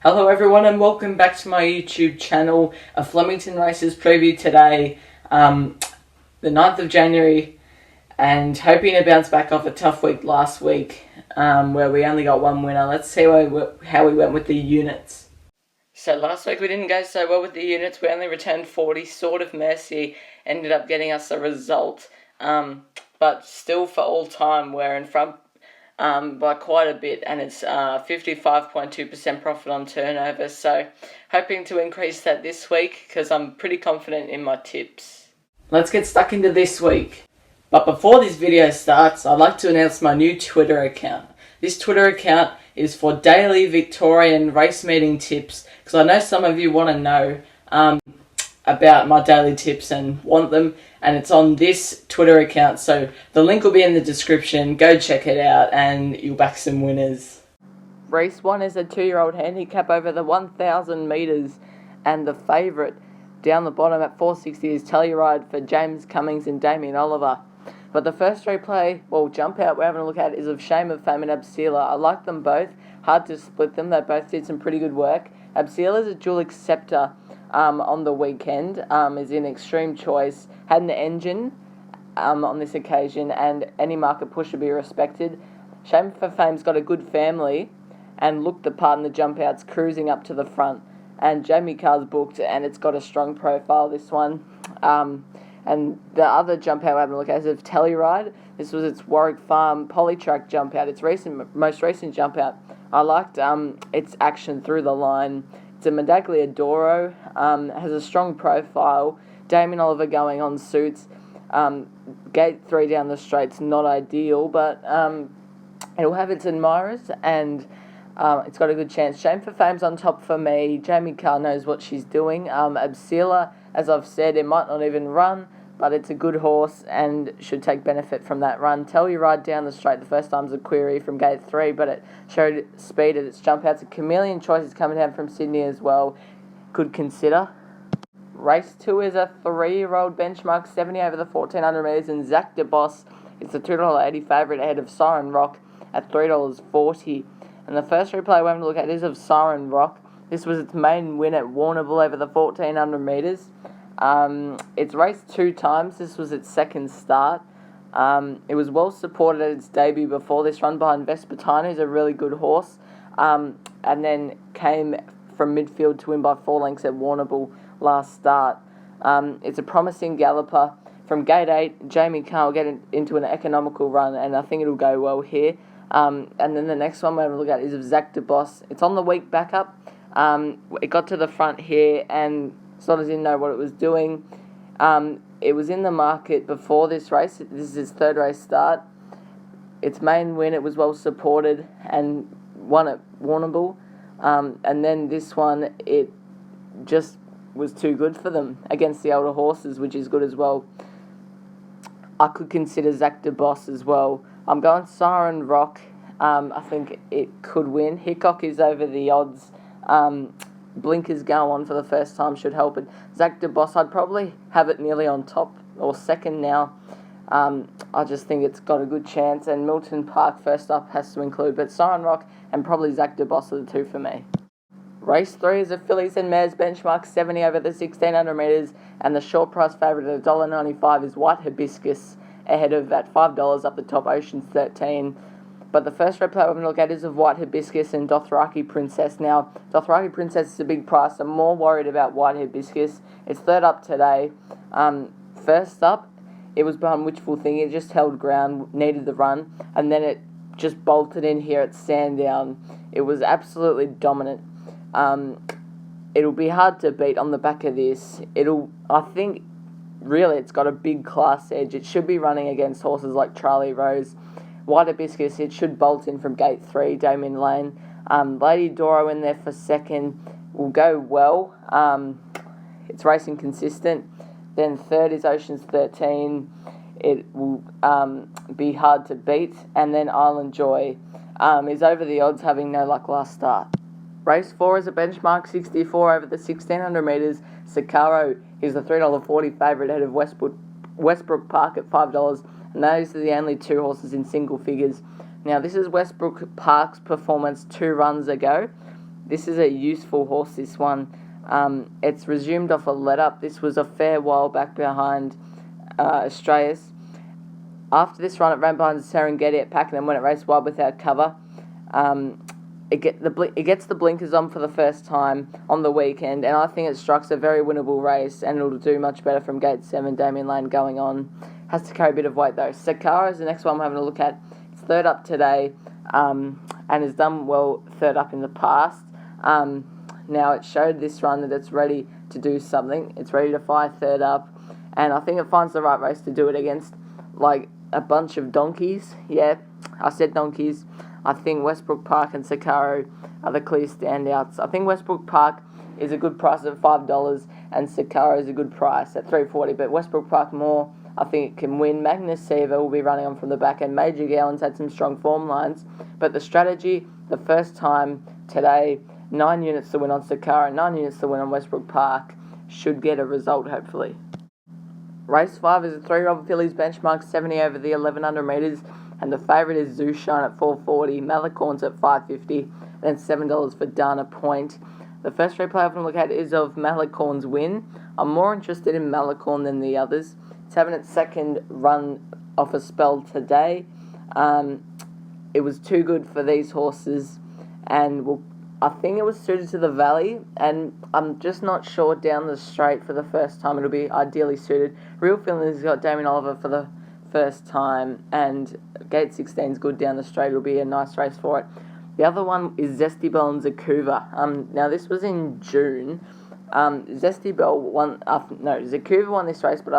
Hello everyone and welcome back to my YouTube channel. A Flemington races preview today, the 9th of January, and hoping to bounce back off a tough week last week where we only got one winner. Let's see how we went with the units. So last week we didn't go so well with the units. We only returned 40, sort of mercy, ended up getting us a result. But still for all time we're in front by quite a bit, and it's 55.2% profit on turnover, so hoping to increase that this week because I'm pretty confident in my tips. Let's get stuck into this week. But before this video starts, I'd like to announce my new Twitter account. This Twitter account is for daily Victorian race meeting tips, because I know some of you want to know about my daily tips and want them, and it's on this Twitter account, so the link will be in the description. Go check it out and you'll back some winners. Race 1 is a 2-year-old handicap over the 1,000 metres, and the favourite down the bottom at 460 is Telluride for James Cummings and Damien Oliver. But the first jump out we're having a look at is of Shame of Fame and Absela. I like them both, hard to split them, they both did some pretty good work. Absela is a dual acceptor on the weekend, is in extreme choice, had an engine on this occasion, and any market push should be respected. Shame for Fame's got a good family and looked the part in the jump outs, cruising up to the front, and Jamie Carr's booked and it's got a strong profile, this one. And the other jump out we're having a look at is of Telluride. This was its Warwick Farm Polytrack jump out, its most recent jump out. I liked its action through the line. It's a Medaglia Doro, has a strong profile. Damien Oliver going on suits. Gate 3 down the straight's not ideal, but it'll have its admirers, and it's got a good chance. Shame for Fame's on top for me. Jamie Carr knows what she's doing. Absela, as I've said, it might not even run, but it's a good horse and should take benefit from that run. Telluride down the straight the first time's a query from gate 3, but it showed speed at its jump outs. A Chameleon Choice is coming down from Sydney as well, could consider. Race 2 is a 3-year-old benchmark 70 over the 1,400 metres, and Zach DeBoss is the $2.80 favourite ahead of Siren Rock at $3.40. And the first replay we're having to look at is of Siren Rock. This was its main win at Warrnambool over the 1,400 metres. It's raced 2 times. This was its second start. It was well supported at its debut before this run behind Vespertino, who's a really good horse, and then came from midfield to win by 4 lengths at Warrnambool last start. It's a promising galloper. From gate 8, Jamie Carr will get into an economical run, and I think it'll go well here. And then the next one we're going to look at is of Zach DeBoss. It's on the week backup. It got to the front here and sort of didn't know what it was doing. It was in the market before this race. This is its 3rd race start. Its main win, it was well supported and won at Warrnambool. And then this one, it just was too good for them against the older horses, which is good as well. I could consider Zach DeBoss as well. I'm going Siren Rock. I think it could win. Hickok is over the odds. Blinkers go on for the first time, should help it. Zach DeBoss, I'd probably have it nearly on top or second now. I just think it's got a good chance, and Milton Park first up has to include, but Siren Rock and probably Zach DeBoss are the 2 for me. Race 3 is a Fillies and Mares benchmark 70 over the 1,600 metres, and the short price favourite at $1.95 is White Hibiscus, ahead of at $5 up the top, Ocean's 13. But the first replay we're going to look at is of White Hibiscus and Dothraki Princess. Now, Dothraki Princess is a big price. I'm more worried about White Hibiscus. It's 3rd up today. First up, it was behind Witchful Thing. It just held ground, needed the run, and then it just bolted in here at Sandown. It was absolutely dominant. It'll be hard to beat on the back of this. I think, really, it's got a big class edge. It should be running against horses like Charlie Rose. White Hibiscus, it should bolt in from gate 3, Damien Lane. Lady Doro in there for 2nd will go well. It's racing consistent. Then 3rd is Ocean's 13. It will be hard to beat. And then Island Joy is over the odds, having no luck last start. Race 4 is a benchmark 64 over the 1,600 metres. Sicaro is the $3.40 favourite ahead of Westbrook Park at $5. And those are the only 2 horses in single figures. Now, this is Westbrook Park's performance 2 runs ago. this is a useful horse, this one. It's resumed off a let-up. This was a fair while back behind Australia's. After this run, it ran behind Serengeti at Pakenham when it raced wide without cover. It gets the blinkers on for the first time on the weekend, and I think it strikes a very winnable race, and it'll do much better from gate 7, Damien Lane going on. Has to carry a bit of weight though. Sakara is the next one I'm having a look at. It's third up today, and has done well third up in the past. Now it showed this run that it's ready to do something. It's ready to fire third up, and I think it finds the right race to do it against, like a bunch of donkeys. Yeah, I said donkeys. I think Westbrook Park and Sakaro are the clear standouts. I think Westbrook Park is a good price at $5, and Sakaro is a good price at $3.40. But Westbrook Park more, I think it can win. Magnus Seaver will be running on from the back, and Major Gowans had some strong form lines. But the strategy, the first time today, 9 units to win on Sakaro, 9 units to win on Westbrook Park, should get a result hopefully. Race 5 is a 3-year-old fillies benchmark 70 over the 1100 metres, and the favourite is Zushan at $4.40, Malicorns at $5.50, and then $7 for Dana Point. The first replay I'm going to look at is of Malicorn's win. I'm more interested in Malicorn than the others. It's having its second run off a spell today. It was too good for these horses, and I think it was suited to the valley, and I'm just not sure down the straight for the first time it'll be ideally suited. Real Feeling has got Damien Oliver for the first time, and gate 16 is good down the straight. It'll be a nice race for it. The other one is Zesty Bell and Zakuva. Now this was in June. Zesty Bell won. Zakuva won this race, but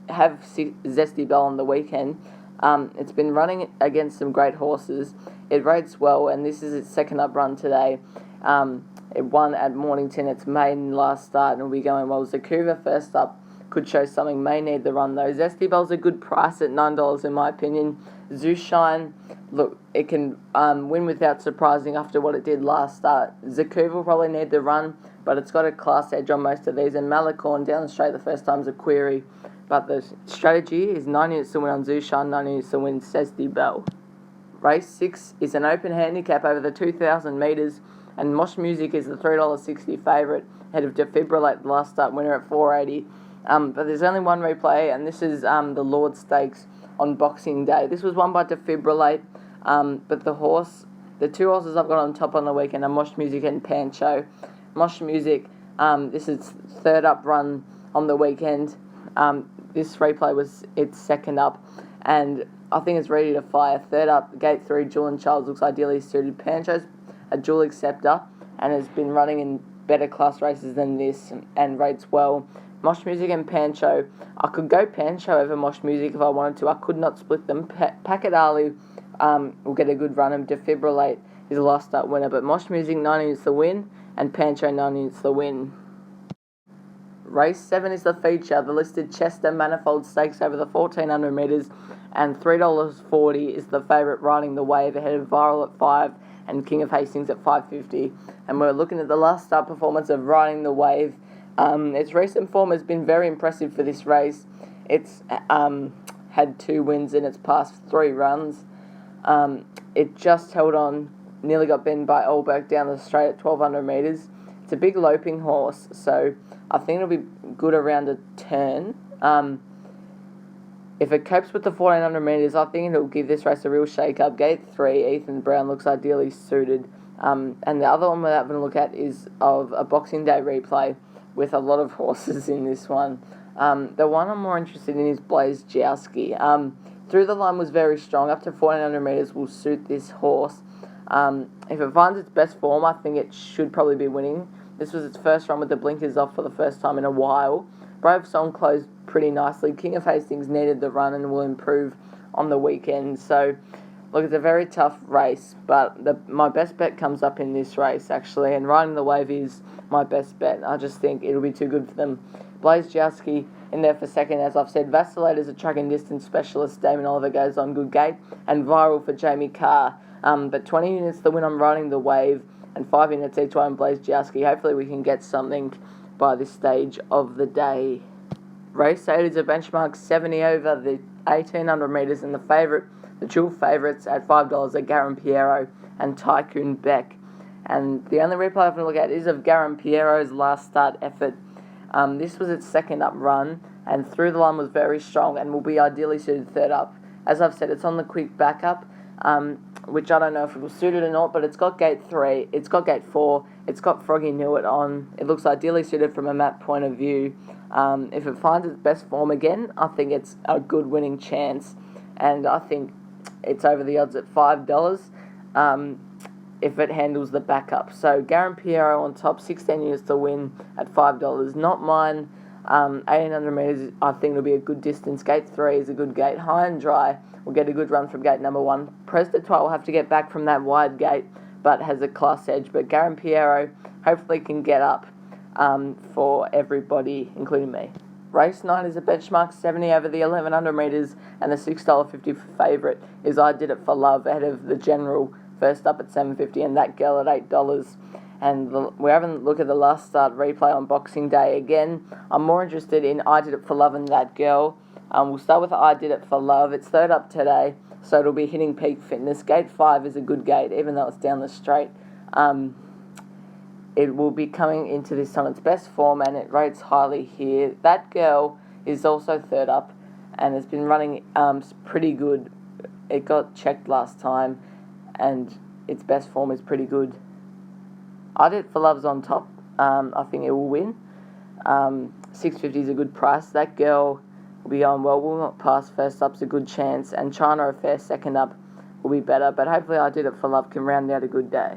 have Zesty Bell on the weekend. It's been running against some great horses. It rates well, and this is its second up run today. It won at Mornington, its maiden last start, and will be going well. Zakuva first up could show something, may need the run though. Zesty Bell's a good price at $9 in my opinion. Zushine, look, it can win without surprising after what it did last start. Zakuva will probably need the run, but it's got a class edge on most of these, and Malicorn down the straight the first time's a query. But the strategy is 9 units to win on Zushan, 9 units to win Zesty Bell. Race 6 is an open handicap over the 2,000 metres, and Mosh Music is the $3.60 favourite, ahead of Defibrillate, the last start winner at $4.80. But there's only one replay, and this is the Lord Stakes on Boxing Day. This was won by Defibrillate, but the two horses I've got on top on the weekend are Mosh Music and Pancho. Mosh Music, this is third up run on the weekend. This replay was its second up, and I think it's ready to fire. Third up, gate 3, Jewel and Charles looks ideally suited. Pancho's a dual acceptor and has been running in better class races than this and rates well. Mosh Music and Pancho, I could go Pancho over Mosh Music if I wanted to. I could not split them. Packet Ali will get a good run, and Defibrillate is a last start winner, but Mosh Music 9 units to win, and Pancho 9 units to win. Race 7 is the feature, the listed Chester Manifold Stakes over the 1,400 metres, and $3.40 is the favourite riding the wave, ahead of Viral at $5 and King of Hastings at $5.50. And we're looking at the last start performance of Riding the Wave. Its recent form has been very impressive for this race. It's had 2 wins in its past 3 runs. It just held on, nearly got beaten by Olberg down the straight at 1,200 metres. It's a big loping horse, so I think it'll be good around a turn. If it copes with the 1,400 metres, I think it'll give this race a real shake-up. Gate 3, Ethan Brown looks ideally suited. And the other one we're having a look at is of a Boxing Day replay with a lot of horses in this one. The one I'm more interested in is Blazejowski. Through the line was very strong. Up to 1,400 metres will suit this horse. If it finds its best form, I think it should probably be winning. This was its first run with the blinkers off for the first time in a while. Brave Song closed pretty nicely. King of Hastings needed the run and will improve on the weekend. So, look, it's a very tough race, but my best bet comes up in this race, actually, and Riding the Wave is my best bet. I just think it'll be too good for them. Blazejowski in there for second, as I've said. Vacillator's a track and distance specialist. Damien Oliver goes on good gate, and Viral for Jamie Carr. But 20 units to win on Riding the Wave, and 5 units each way on Blazejowski. Hopefully we can get something by this stage of the day. Race 8 is a benchmark 70 over the 1,800 metres, and the dual favourites at $5 are Garimpeiro and Tycoon Beck. And the only replay I'm going to look at is of Garimpeiro's last start effort. This was its second up run, and through the line was very strong and will be ideally suited third up. As I've said, it's on the quick backup, which I don't know if it will suit it or not, but it's got gate 3, it's got gate 4, it's got Froggy Newitt on. It looks ideally suited from a map point of view. If it finds its best form again, I think it's a good winning chance, and I think it's over the odds at $5 if it handles the backup. So Garimpeiro on top, 16 units to win at $5. Not mine. 1800 metres, I think it'll be a good distance. Gate 3 is a good gate. High and dry will get a good run from gate number 1. Presta will have to get back from that wide gate, but has a class edge. But Garimpeiro hopefully can get up for everybody, including me. Race 9 is a benchmark 70 over the 1100 metres, and the $6.50 favourite is I Did It For Love ahead of the general first up at $7.50 and that girl at $8. And we're having a look at the last start replay on Boxing Day again. I'm more interested in I Did It For Love and that girl. We'll start with I Did It For Love. It's third up today, so it'll be hitting peak fitness. Gate 5 is a good gate, even though it's down the straight. It will be coming into this on its best form, and it rates highly here. That girl is also third up, and it's been running pretty good. It got checked last time, and its best form is pretty good. I Did It For Love's on top. I think it will win. $6.50 is a good price. That girl will be on well. Will not pass first up's a good chance, and China Affair second up will be better. But hopefully I Did It For Love can round out a good day.